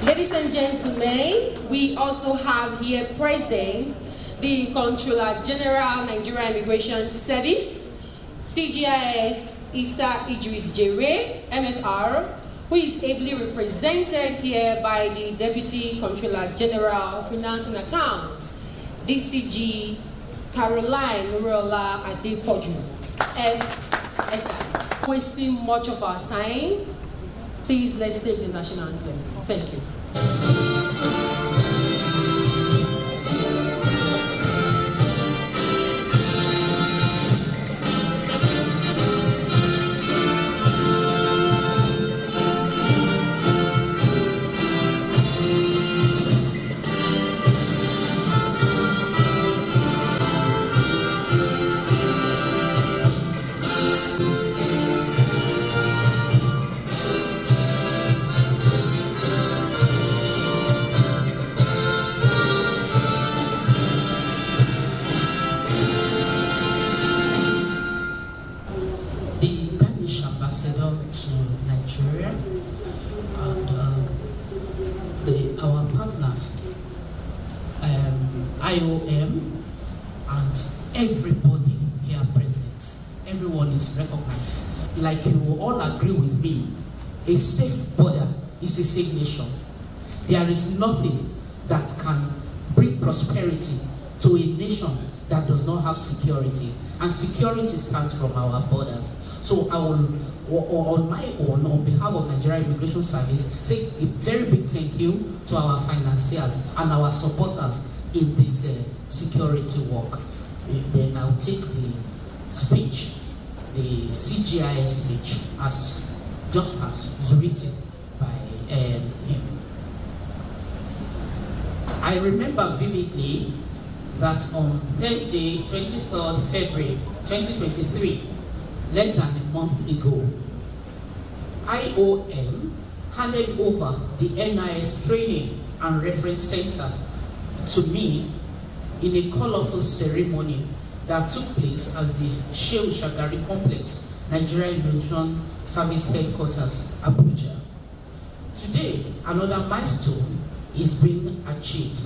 Ladies and gentlemen, we also have here present the Comptroller General Nigeria Immigration Service, CGIS Isa Idris Jere, MFR, who is ably represented here by the Deputy Comptroller General Finance and Accounts, DCG Caroline Rola Adepoju, FSI. Wasting much of our time, please let's take the national anthem. Thank you. To Nigeria and our partners, IOM, and everybody here present. Everyone is recognized. Like you will all agree with me, a safe border is a safe nation. There is nothing that can bring prosperity to a nation that does not have security, and security starts from our borders. So I will, on my own, on behalf of Nigeria Immigration Service, say a very big thank you to our financiers and our supporters in this security work. Then I'll take the speech, the CGIS speech, just as written by him. I remember vividly that on Thursday, 23rd February 2023, less than a month ago, IOM handed over the NIS Training and Reference Center to me in a colorful ceremony that took place at the Shehu Shagari Complex, Nigeria Immigration Service Headquarters, Abuja. Today, another milestone is being achieved.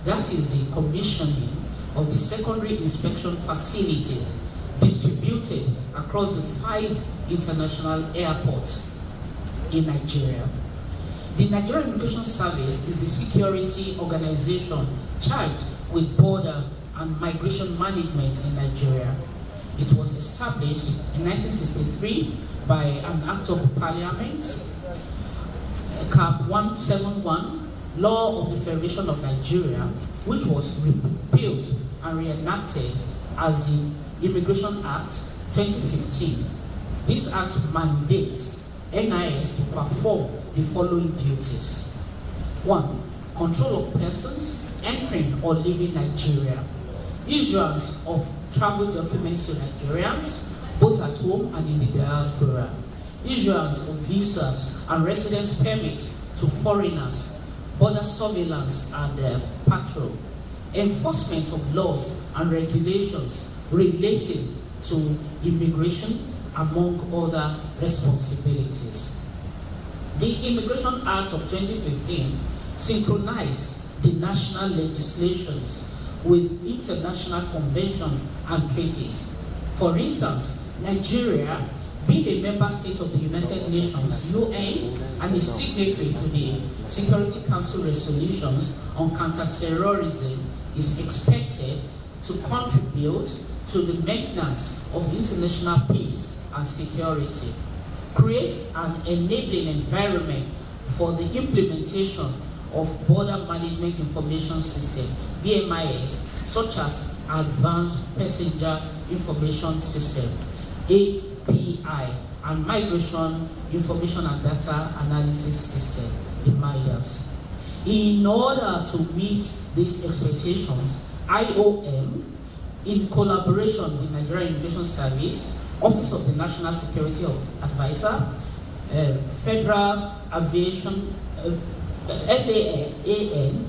That is the commissioning of the secondary inspection facilities distributed across the 5 international airports in Nigeria. The Nigerian Immigration Service is the security organization charged with border and migration management in Nigeria. It was established in 1963 by an Act of Parliament, Cap 171, Law of the Federation of Nigeria, which was repealed and reenacted as the Immigration Act 2015. This act mandates NIS to perform the following duties. 1. Control of persons entering or leaving Nigeria. Issuance of travel documents to Nigerians, both at home and in the diaspora. Issuance of visas and residence permits to foreigners. Border surveillance and patrol. Enforcement of laws and regulations relating to immigration, among other responsibilities. The Immigration Act of 2015 synchronized the national legislations with international conventions and treaties. For instance, Nigeria, being a member state of the United Nations, UN, and a signatory to the Security Council resolutions on counterterrorism, is expected to contribute to the maintenance of international peace and security, create an enabling environment for the implementation of Border Management Information System, BMIS, such as Advanced Passenger Information System, API, and Migration Information and Data Analysis System, the MIDAS. In order to meet these expectations, IOM, in collaboration with Nigeria Immigration Service, Office of the National Security Advisor, Federal Aviation, FAAN,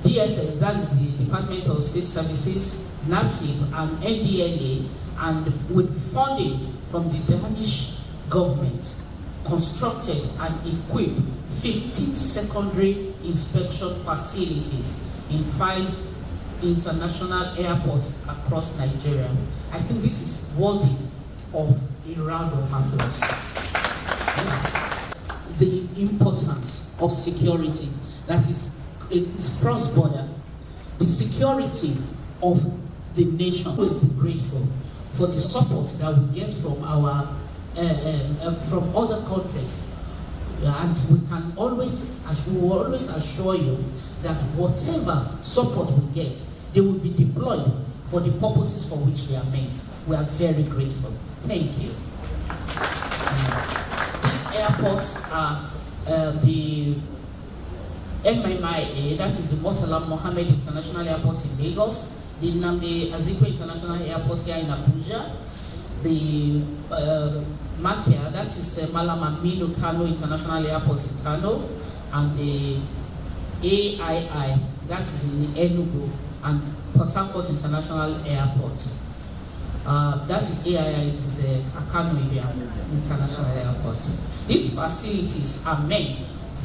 DSS, that is the Department of State Services, NATIB, and NDLA, and with funding from the Danish government, constructed and equipped 15 secondary inspection facilities in 5 international airports across Nigeria. I think this is worthy of a round of applause. The importance of security that is cross-border, the security of the nation. Always be grateful for the support that we get from our from other countries, and we will always assure you that whatever support we get, they will be deployed for the purposes for which they are meant. We are very grateful. Thank you. These airports are the MMIA, that is the Murtala Mohammed International Airport in Lagos, the Nnamdi Azikiwe International Airport here in Abuja, the Makia, that is Malam Aminu Kano International Airport in Kano, and the AII, that is in Enugu, and Port Harcourt International Airport. That is AII, is Kano International Airport. These facilities are meant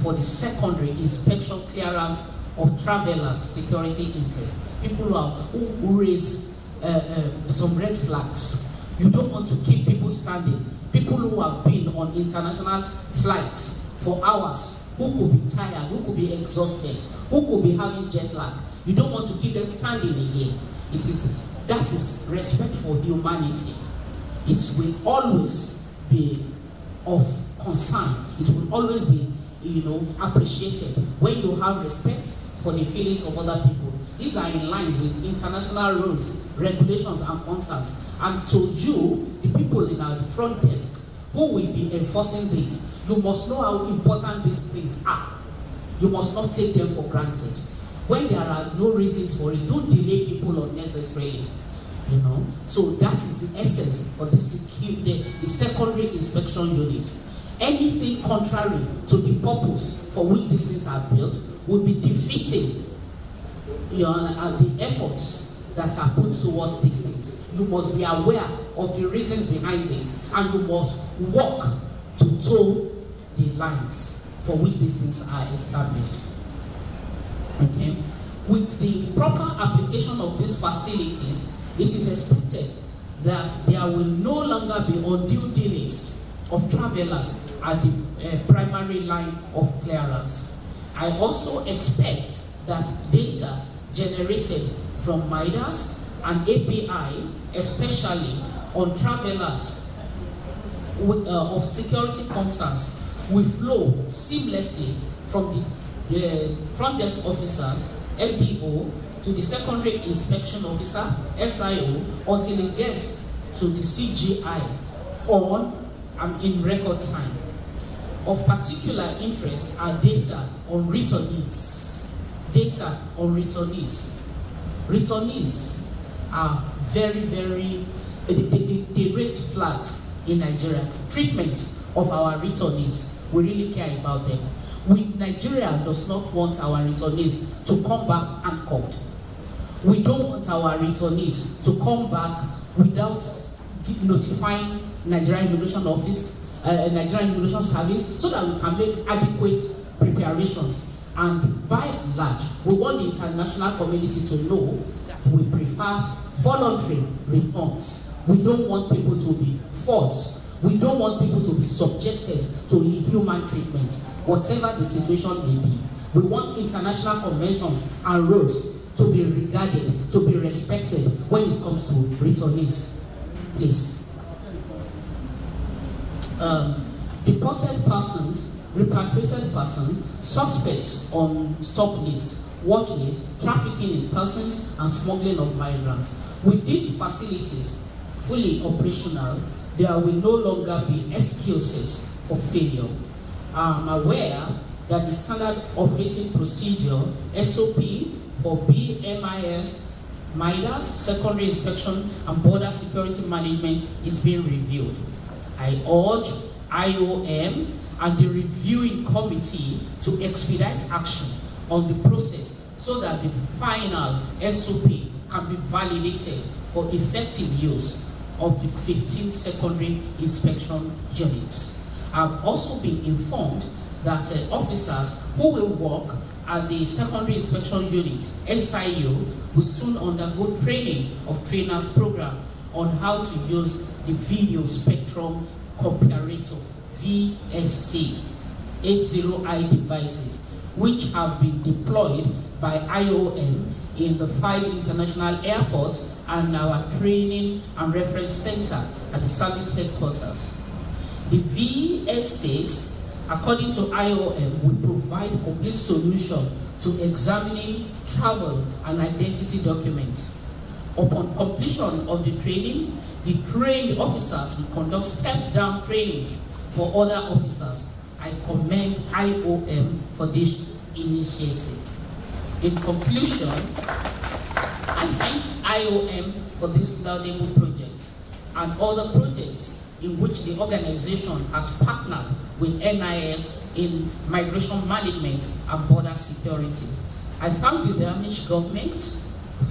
for the secondary inspection clearance of travelers' security interests. People who raise some red flags. You don't want to keep people standing. People who have been on international flights for hours, who could be tired, who could be exhausted, who could be having jet lag. You don't want to keep them standing again. That is respect for humanity. It will always be of concern. It will always be, appreciated when you have respect for the feelings of other people. These are in line with international rules, regulations, and concerns. And to you, the people in our front desk, who will be enforcing this, you must know how important these things are. You must not take them for granted. When there are no reasons for it, don't delay people unnecessarily. So that is the essence of the secondary inspection unit. Anything contrary to the purpose for which these things are built will be defeating the efforts that are put towards these things. You must be aware of the reasons behind this, and you must work to toe the lines for which these things are established. Okay? With the proper application of these facilities, it is expected that there will no longer be undue delays of travelers at the primary line of clearance. I also expect that data generated from MIDAS and API, especially on travelers of security concerns, will flow seamlessly from the front desk officers, FDO, to the secondary inspection officer, SIO, until it gets to the CGI in record time. Of particular interest are data on returnees. Data on returnees. Returnees are very, they raise flags in Nigeria. Treatment of our returnees, we really care about them. Nigeria does not want our returnees to come back handcuffed. We don't want our returnees to come back without notifying Nigerian Immigration Office, Nigerian Immigration Service, so that we can make adequate preparations. And by and large, we want the international community to know that we prefer voluntary returns. We don't want people to be forced. We don't want people to be subjected to inhuman treatment, whatever the situation may be. We want international conventions and rules to be regarded, to be respected when it comes to returnees. Please. Deported persons, repatriated persons, suspects on stop lists, watch lists, trafficking in persons, and smuggling of migrants. With these facilities fully operational, there will no longer be excuses for failure. I'm aware that the standard operating procedure, SOP, for BMIS, MIDAS, secondary inspection, and border security management is being reviewed. I urge IOM and the reviewing committee to expedite action on the process so that the final SOP can be validated for effective use of the 15 secondary inspection units. I've also been informed that officers who will work at the Secondary Inspection Unit, SIU, will soon undergo training of trainers program on how to use the Video Spectrum Comparator, VSC, 80i devices, which have been deployed by IOM in the 5 international airports and our training and reference center at the service headquarters. The VSCs, according to IOM, will provide a complete solution to examining travel and identity documents. Upon completion of the training, the trained officers will conduct step-down trainings for other officers. I commend IOM for this initiative. In conclusion, I thank IOM for this laudable project and other projects in which the organization has partnered with NIS in migration management and border security. I thank the Danish government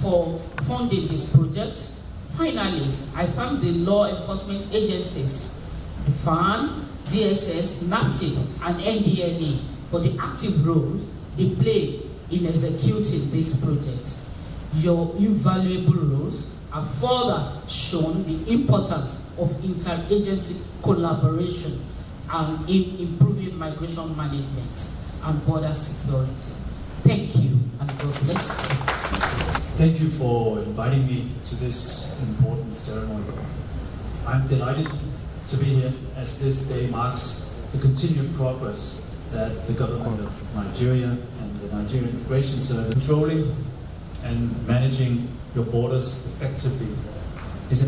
for funding this project. Finally, I thank the law enforcement agencies, the FAN, DSS, Nnamdi, and NDLE for the active role they play in executing this project. Your invaluable roles have further shown the importance of interagency collaboration and in improving migration management and border security. Thank you, and God bless you. Thank you for inviting me to this important ceremony. I'm delighted to be here as this day marks the continued progress that the government of Nigeria and the Nigerian Immigration Service controlling and managing your borders effectively is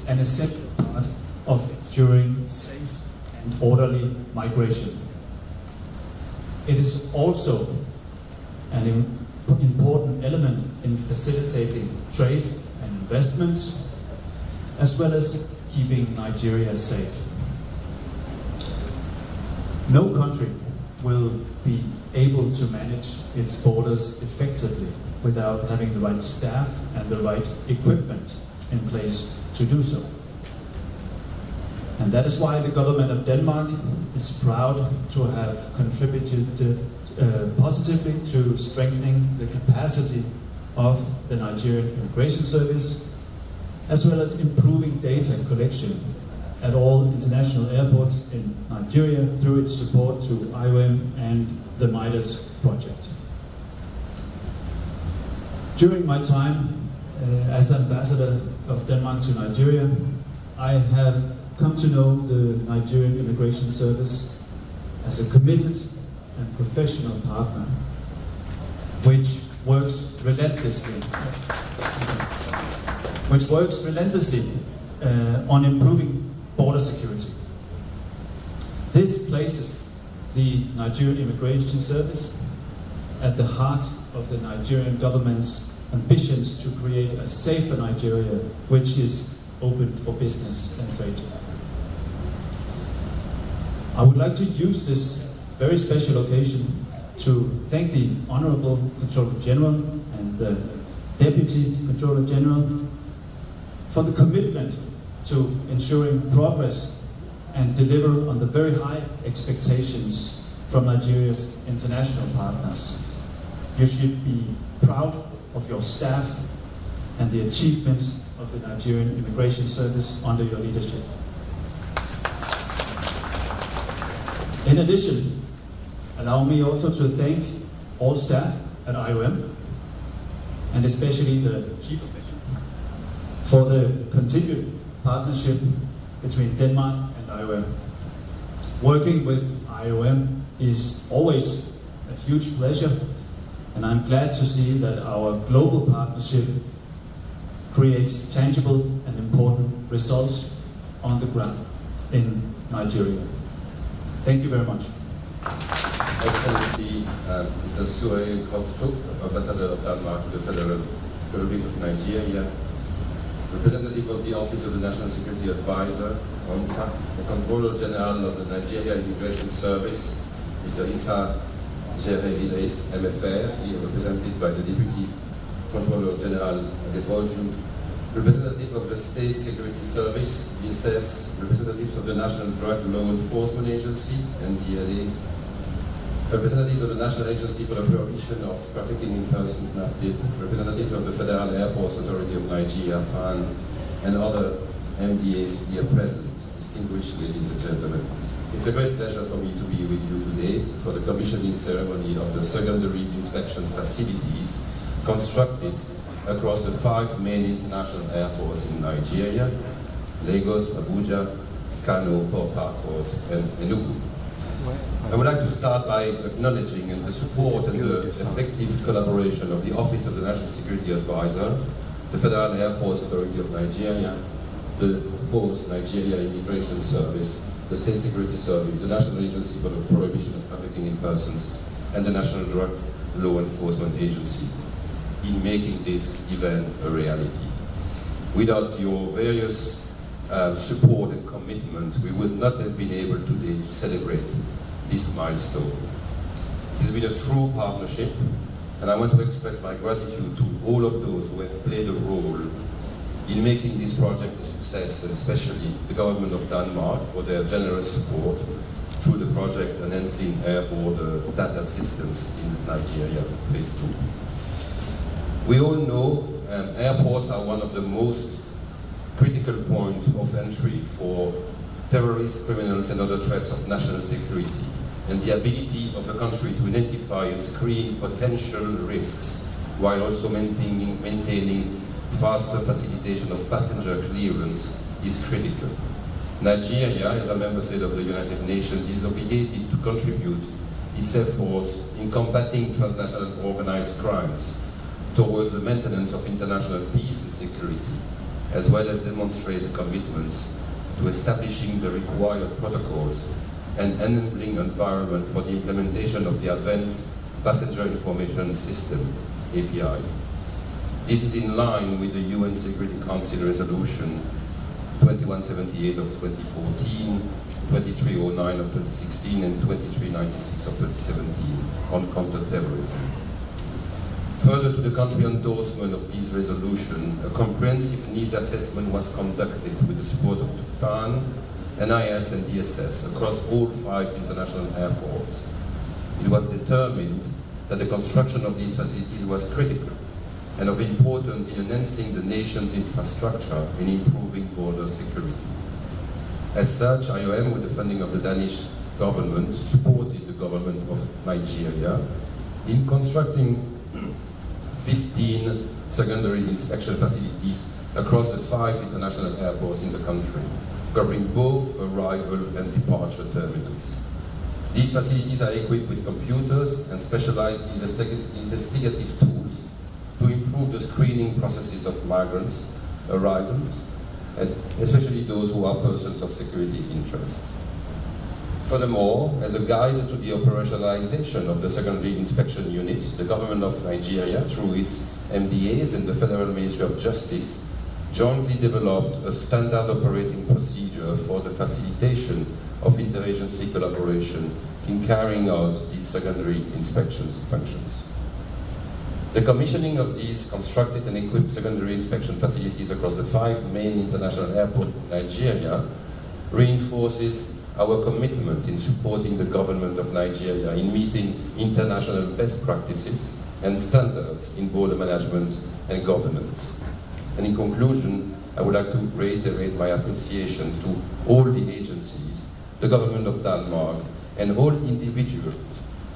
an essential part of ensuring safe and orderly migration. It is also an important element in facilitating trade and investments, as well as keeping Nigeria safe. No country will be able to manage its borders effectively without having the right staff and the right equipment in place to do so. And that is why the government of Denmark is proud to have contributed positively to strengthening the capacity of the Nigerian Immigration Service, as well as improving data collection at all international airports in Nigeria through its support to IOM and the Midas project. During my time as ambassador of Denmark to Nigeria, I have come to know the Nigerian Immigration Service as a committed and professional partner, which works relentlessly on improving border security. This places the Nigerian Immigration Service at the heart of the Nigerian government's ambitions to create a safer Nigeria, which is open for business and trade. I would like to use this very special occasion to thank the Honorable Comptroller General and the Deputy Comptroller General for the commitment to ensuring progress and deliver on the very high expectations from Nigeria's international partners. You should be proud of your staff and the achievements of the Nigerian Immigration Service under your leadership. In addition, allow me also to thank all staff at IOM, and especially the Chief of Mission, for the continued partnership between Denmark and IOM. Working with IOM is always a huge pleasure, and I'm glad to see that our global partnership creates tangible and important results on the ground in Nigeria. Thank you very much. Excellency, Mr. Suey Kopstrup, Ambassador of Denmark to the Federal Republic of Nigeria, representative of the Office of the National Security Advisor, ONSA, the Comptroller General of the Nigeria Immigration Service, Mr. Issa Jereviles, MFR, here represented by the Deputy Comptroller General at the podium, representatives of the State Security Service, DSS, representatives of the National Drug Law Enforcement Agency, NDLA, representatives of the National Agency for the Prohibition of Trafficking in Persons, Nnamdi, representatives of the Federal Airports Authority of Nigeria, FAN, and other MDAs here present, distinguished ladies and gentlemen. It's a great pleasure for me to be with you today for the commissioning ceremony of the secondary inspection facilities constructed across the 5 main international airports in Nigeria: Lagos, Abuja, Kano, Port Harcourt, and Enugu. I would like to start by acknowledging the support and the effective collaboration of the Office of the National Security Advisor, the Federal Airports Authority of Nigeria, the Post Nigeria Immigration Service, the State Security Service, the National Agency for the Prohibition of Trafficking in Persons, and the National Drug Law Enforcement Agency in making this event a reality. Without your various support and commitment, we would not have been able today to celebrate this milestone. It has been a true partnership, and I want to express my gratitude to all of those who have played a role in making this project a success, and especially the government of Denmark for their generous support through the project Enhancing Airport Data Systems in Nigeria, Phase 2. We all know airports are one of the most critical points of entry for terrorists, criminals, and other threats of national security, and the ability of a country to identify and screen potential risks while also maintaining faster facilitation of passenger clearance is critical. Nigeria, as a member state of the United Nations, is obligated to contribute its efforts in combating transnational organized crimes towards the maintenance of international peace and security, as well as demonstrate commitments to establishing the required protocols and enabling environment for the implementation of the Advanced Passenger Information System, API. This is in line with the UN Security Council Resolution 2178 of 2014, 2309 of 2016, and 2396 of 2017 on counterterrorism. Further to the country endorsement of this resolution, a comprehensive needs assessment was conducted with the support of the FAN, NIS, and DSS across all 5 international airports. It was determined that the construction of these facilities was critical and of importance in enhancing the nation's infrastructure and improving border security. As such, IOM, with the funding of the Danish government, supported the government of Nigeria in constructing 15 secondary inspection facilities across the 5 international airports in the country, covering both arrival and departure terminals. These facilities are equipped with computers and specialized investigative tools to improve the screening processes of migrants, arrivals, and especially those who are persons of security interest. Furthermore, as a guide to the operationalization of the secondary inspection unit, the government of Nigeria, through its MDAs and the Federal Ministry of Justice, jointly developed a standard operating procedure for the facilitation of interagency collaboration in carrying out these secondary inspections functions. The commissioning of these constructed and equipped secondary inspection facilities across the 5 main international airports in Nigeria reinforces our commitment in supporting the government of Nigeria in meeting international best practices and standards in border management and governance. And in conclusion, I would like to reiterate my appreciation to all the agencies, the government of Denmark, and all individuals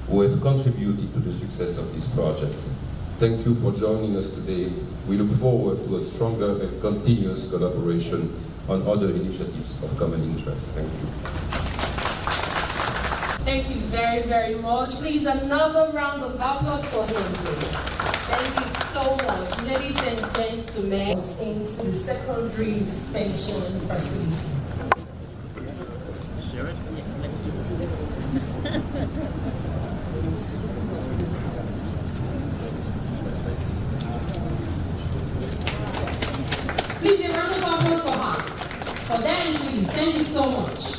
who have contributed to the success of this project. Thank you for joining us today. We look forward to a stronger and continuous collaboration on other initiatives of common interest. Thank you. Thank you very, very much. Please, another round of applause for him, please. Thank you so much. Ladies and gentlemen, into the secondary inspection facility. Share it? Yes, let's do it. Please, a round of applause for her. For them, please. Thank you so much.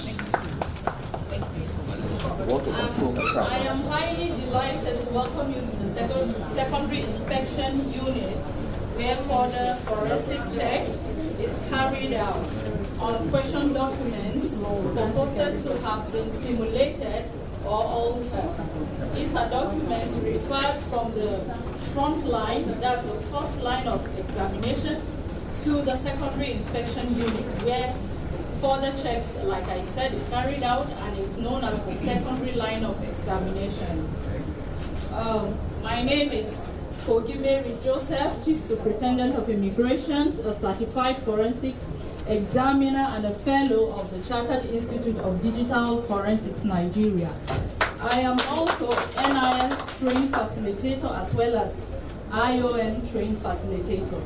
I am highly delighted to welcome you to the secondary inspection unit wherefore the forensic check is carried out on question documents purported to have been simulated or altered. These are documents referred from the front line, that's the first line of examination, to the secondary inspection unit, where further checks, like I said, is carried out and is known as the secondary line of examination. My name is Mary Joseph, Chief Superintendent of Immigration, a certified forensics examiner and a fellow of the Chartered Institute of Digital Forensics Nigeria. I am also NIS trained facilitator as well as IOM trained facilitator.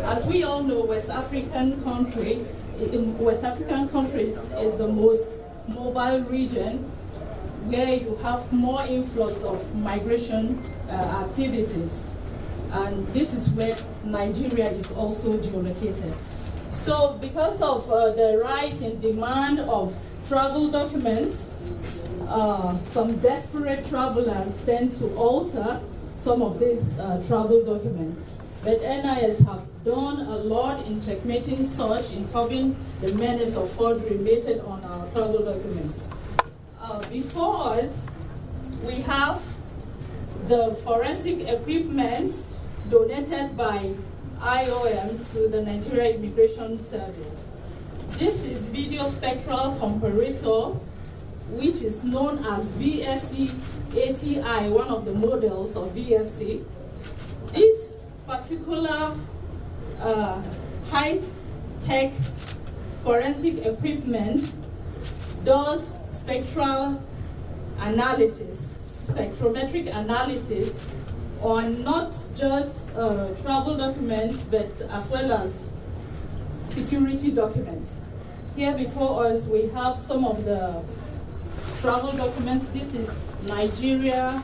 As we all know, West African countries is the most mobile region where you have more influx of migration activities. And this is where Nigeria is also geolocated. So because of the rise in demand of travel documents, some desperate travelers tend to alter some of these travel documents. But NIS have done a lot in checkmating such, in curbing the menace of forgery related on our travel documents. Before us, we have the forensic equipment donated by IOM to the Nigeria Immigration Service. This is video spectral comparator, which is known as VSC ATI, one of the models of VSC. This particular high-tech forensic equipment does spectral analysis, spectrometric analysis on not just travel documents, but as well as security documents. Here before us, we have some of the travel documents. This is Nigerian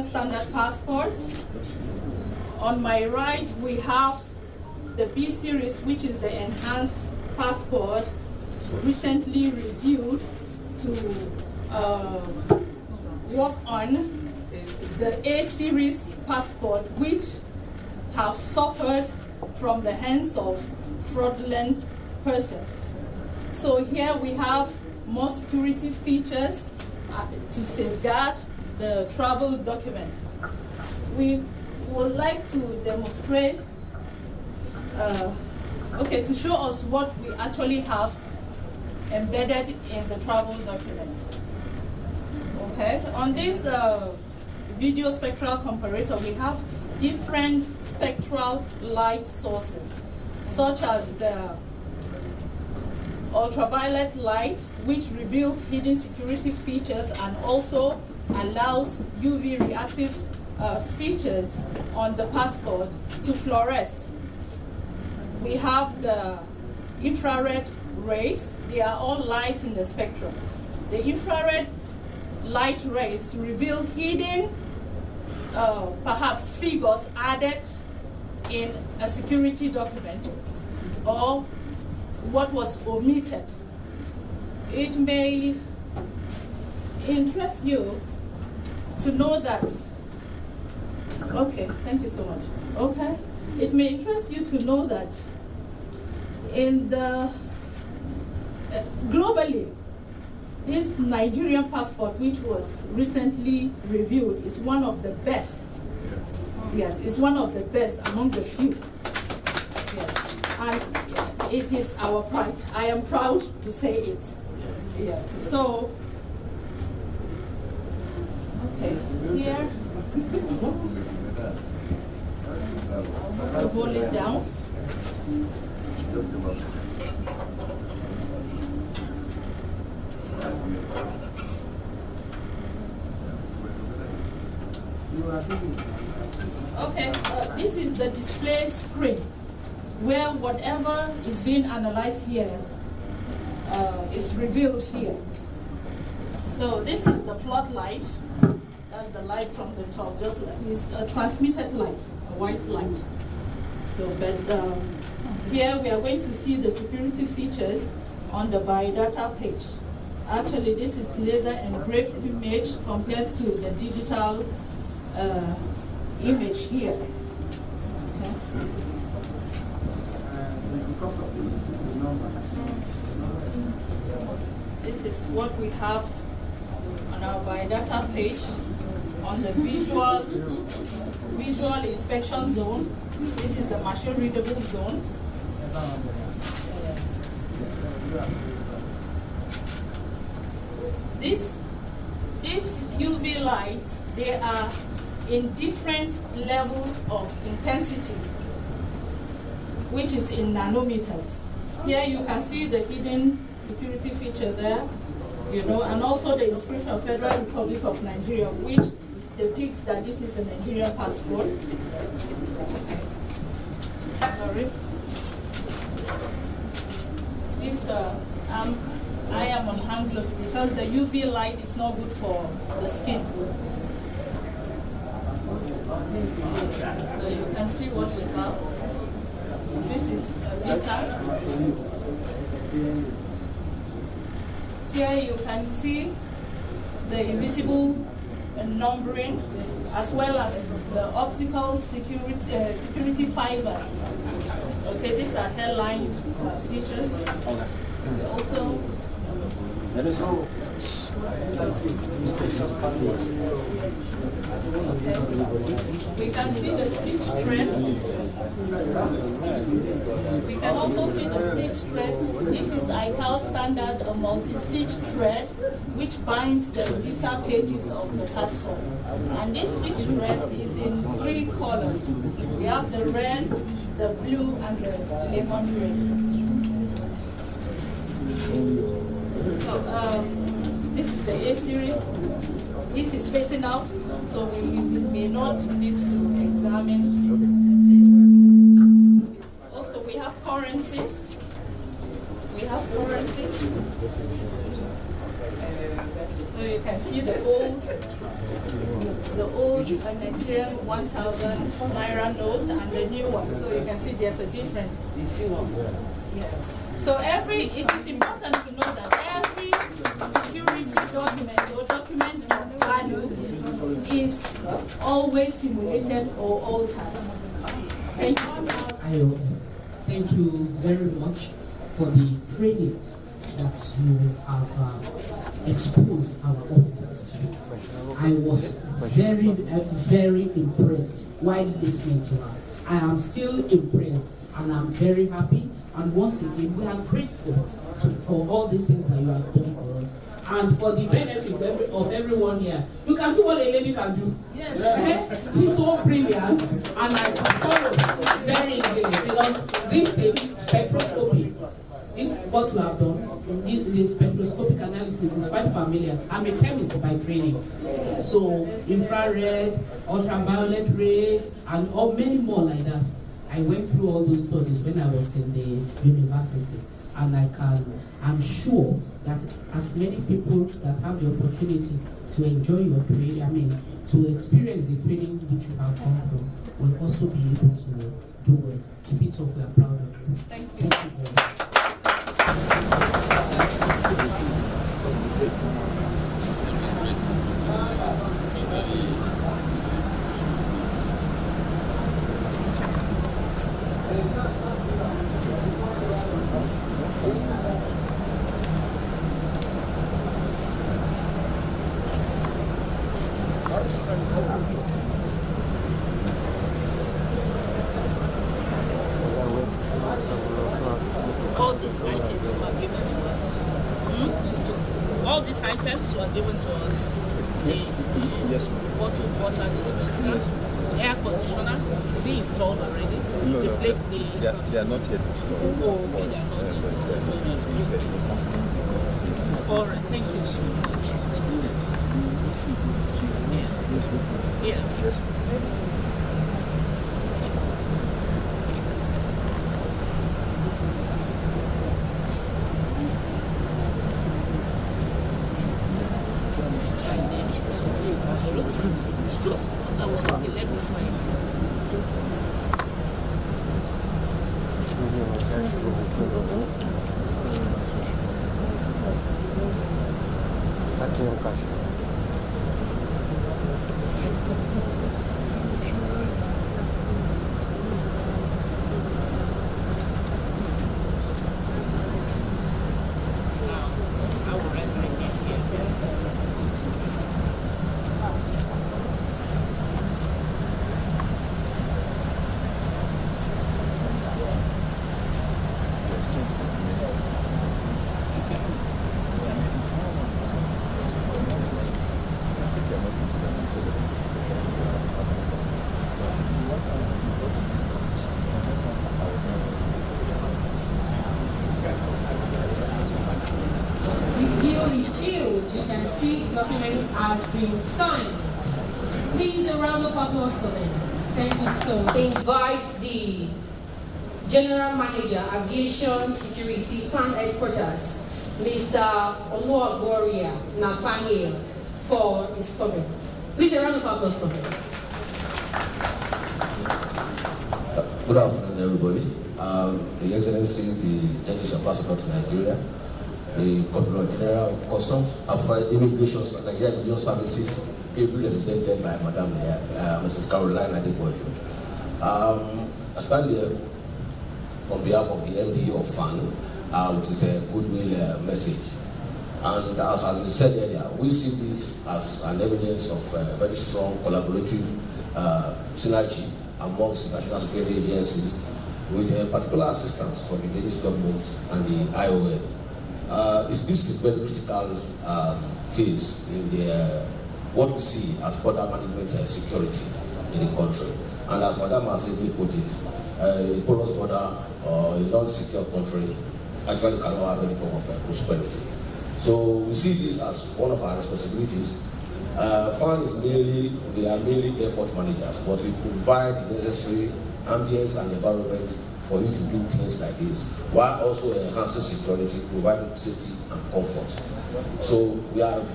standard passport. On my right, we have the B series, which is the enhanced passport, recently reviewed to work on the A series passport, which have suffered from the hands of fraudulent persons. So here we have more security features to safeguard the travel document. We would like to demonstrate, to show us what we actually have embedded in the travel document. Okay, on this video spectral comparator, we have different spectral light sources, such as the ultraviolet light, which reveals hidden security features and also allows UV reactive features on the passport to fluoresce. We have the infrared rays. They are all light in the spectrum. The infrared light rays reveal hidden, perhaps figures added in a security document or what was omitted. It may interest you to know that, okay, thank you so much. Okay, it may interest you to know that in the, globally, this Nigerian passport, which was recently reviewed, is one of the best. Yes, it's one of the best among the few. Yes, and it is our pride. I am proud to say it. Yes, so, okay, here, to hold it down. Okay, this is the display screen, where whatever is being analyzed here is revealed here. So this is the floodlight. That's the light from the top, just like it's a transmitted light, a white light. So, but here we are going to see the security features on the biodata page. Actually, this is laser engraved image compared to the digital image here. Because of the numbers. This is what we have on our biodata page on the visual inspection zone. This is the machine readable zone. These UV lights, they are in different levels of intensity, which is in nanometers. Here you can see the hidden security feature there, and also the inscription of Federal Republic of Nigeria, which depicts that this is a Nigerian passport. Sorry. This, I am on hand gloves because the UV light is not good for the skin. So you can see what we have. This is a visa. Here you can see the invisible numbering as well as the optical security fibers. Okay, these are hairline features. Also, we can see the stitch thread. We can also see the stitch thread. This is ICAO standard multi-stitch thread, which binds the visa pages of the passport. And this stitch thread is in 3 colors. We have the red, the blue, and the lemon red. So, this is the A series. This is facing out, so we may not need to examine this. Also, we have currencies. So you can see the old Nigerian 1,000 Naira note and the new one. So you can see there's a difference. Yes. So it is important to know that every security document or document of value is always simulated or altered. Thank you so much. Thank you very much for the training that you have exposed our officers to. I was very, very impressed while listening to her. I am still impressed and I'm very happy. And once again, we are grateful for all these things that you have done for us. And for the benefit of everyone here. You can see what a lady can do. Yes. He's so brilliant, and I follow very easily because this thing, spectroscopy, is what you have done. The spectroscopic analysis is quite familiar. I'm a chemist by training. So infrared, ultraviolet rays, and many more like that. I went through all those studies when I was in the university, and I'm sure that as many people that have the opportunity to enjoy your training, to experience the training which you have gone through, will also be able to do well. Keep it up, we are proud of you. Thank you. Thank you very much. All these items were given to us. All these items were given to us. The bottled water dispenser, air conditioner, is it installed already? No, the no, place they are not yet installed. Oh, okay, they are not yet. All right, thank you so much. Yeah. Yes. you can see, the document has been signed. Please, a round of applause for them. Thank you so much. Invite the General Manager, Aviation Security Fund Headquarters, Mr. Obiora Nathaniel, for his comments. Please, a round of applause for him. Good afternoon, everybody. The Excellency, the Deputy Ambassador to Nigeria, the Comptroller General of Customs, After Immigration, Nigeria Immigration Services, ably represented by Madam Mrs. Caroline Adepoju. I stand here on behalf of the MD of FAN, which is a goodwill message. And as I said earlier, we see this as an evidence of very strong collaborative synergy amongst national security agencies, with particular assistance from the Danish government and the IOM. This is a very critical phase in the what we see as border management security in the country. And as Madam has put it, a porous border or a non-secure country actually cannot have any form of prosperity. So we see this as one of our responsibilities. FAN is we are mainly airport managers, but we provide the necessary ambience and environment for you to do things like this, while also enhancing security, providing safety and comfort. So we have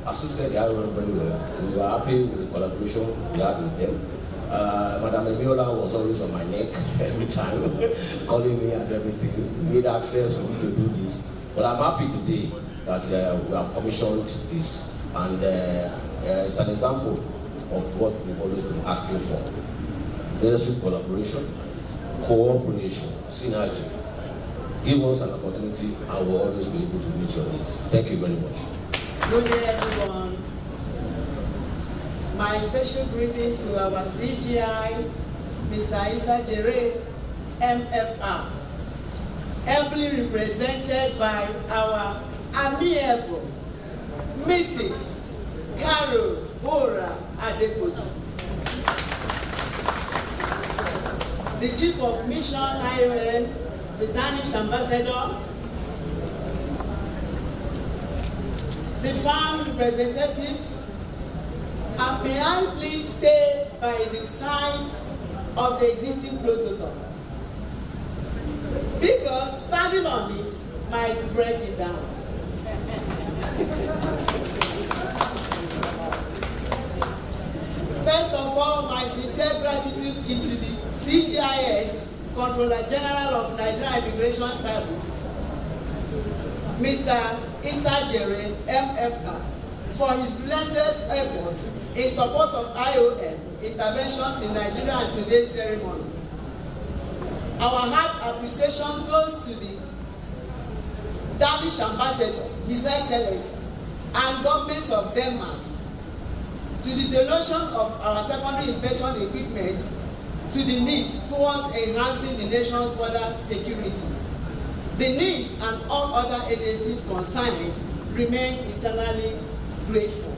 assisted the IOM very well. We were happy with the collaboration we had with them. Madam Obiora was always on my neck every time, calling me and everything. We need access for me to do this. But I'm happy today that we have commissioned this, and it's an example of what we've always been asking for. Necessary collaboration, cooperation, synergy. Give us an opportunity and we'll always be able to meet your needs. Thank you very much. Good day, everyone. My special greetings to our CGI, Mr. Azikiwe, MFR, ably represented by our amiable Mrs. Carol Bora Adepoju, the Chief of Mission IOM, the Danish Ambassador, the farm representatives, and may I please stay by the side of the existing protocol, because standing on it might break it down. First of all, my sincere gratitude is to the CGIS, Comptroller General of Nigeria Immigration Service, Mr. Azikiwe, MFR, for his relentless efforts in support of IOM interventions in Nigeria and today's ceremony. Our heart appreciation goes to the Danish Ambassador, His Excellency, and Government of Denmark, to the donation of our secondary inspection equipment to the needs towards enhancing the nation's border security. The needs and all other agencies concerned remain eternally grateful.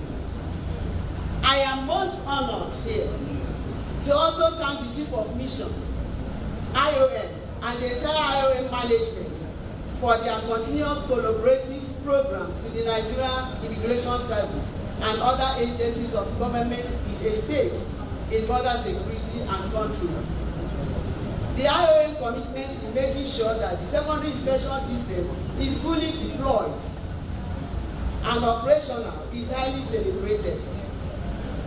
I am most honored here to also thank the Chief of Mission, IOM, and the entire IOM management for their continuous collaborative programs to the Nigeria Immigration Service and other agencies of government with a stake in border security and control. The IOM commitment in making sure that the secondary inspection system is fully deployed and operational is highly celebrated.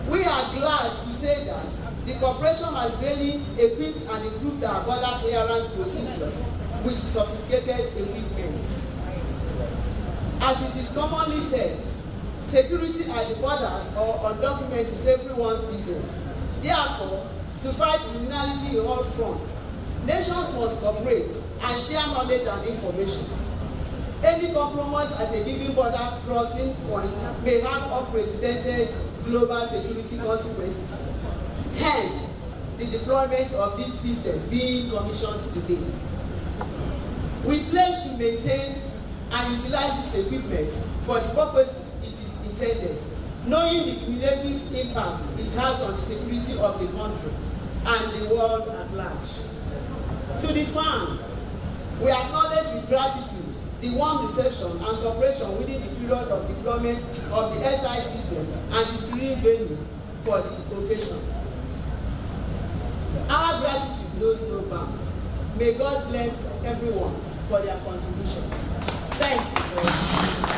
We are glad to say that the corporation has really equipped and improved our border clearance procedures with sophisticated equipment. As it is commonly said, security at the borders or on documents is everyone's business. Therefore, to fight criminality in all fronts, nations must cooperate and share knowledge and information. Any compromise at a given border crossing point may have unprecedented global security consequences. Hence, the deployment of this system being commissioned today. We pledge to maintain and utilize this equipment for the purposes it is intended, knowing the cumulative impact it has on the security of the country and the world at large. To the farm, we acknowledge with gratitude the warm reception and cooperation within the period of deployment of the SI system and the serene venue for the occasion. Our gratitude knows no bounds. May God bless everyone for their contributions. Thank you very much.